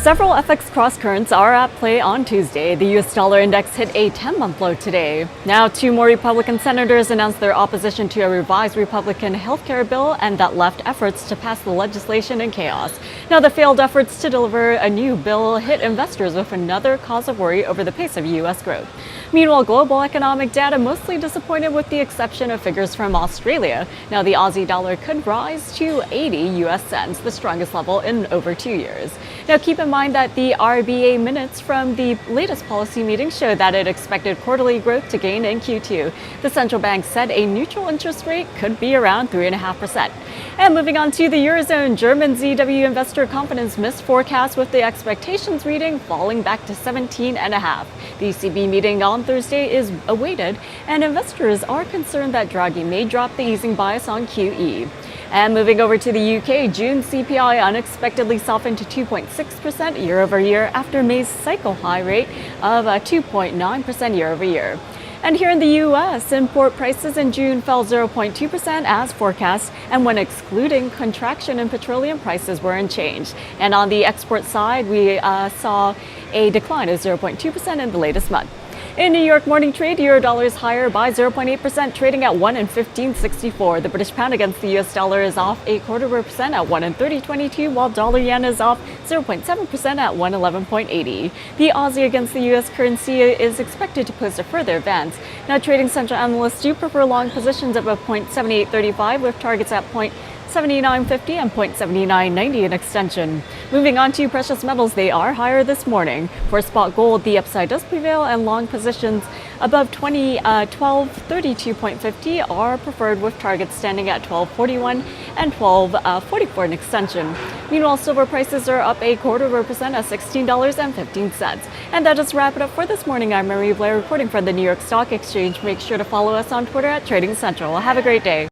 Several FX cross-currents are at play on Tuesday. The U.S. dollar index hit a 10-month low today. Now, two more Republican senators announced their opposition to a revised Republican healthcare bill, and that left efforts to pass the legislation in chaos. Now, the failed efforts to deliver a new bill hit investors with another cause of worry over the pace of U.S. growth. Meanwhile, global economic data mostly disappointed with the exception of figures from Australia. Now, the Aussie dollar could rise to 80 U.S. cents, the strongest level in over 2 years. Now, keep in mind that the RBA minutes from the latest policy meeting showed that it expected quarterly growth to gain in Q2. The central bank said a neutral interest rate could be around 3.5%. And moving on to the Eurozone, German ZW investor confidence missed forecasts with the expectations reading falling back to 17.5. The ECB meeting on Thursday is awaited, and investors are concerned that Draghi may drop the easing bias on QE. And moving over to the UK, June CPI unexpectedly softened to 2.6% year over year after May's cycle high rate of 2.9% year over year. And here in the U.S., import prices in June fell 0.2% as forecast, and when excluding contraction in petroleum, prices were unchanged. And on the export side, we saw a decline of 0.2% in the latest month. In New York morning trade, euro dollar is higher by 0.8%, trading at 1.1564. The British pound against the US dollar is off 0.25% at 1.3022, while dollar yen is off 0.7% at 111.80. The Aussie against the US currency is expected to post a further advance. Now, trading central analysts do prefer long positions above 0.7835 with targets at 0.7950 and 0.7990 in extension. Moving on to precious metals, they are higher this morning. For spot gold, the upside does prevail, and long positions above 1232.50 are preferred with targets standing at 1241 and 1244 in extension. Meanwhile, silver prices are up 0.25% at $16.15. And that does wrap it up for this morning. I'm Marie Blair reporting from the New York Stock Exchange. Make sure to follow us on Twitter at Trading Central. Have a great day.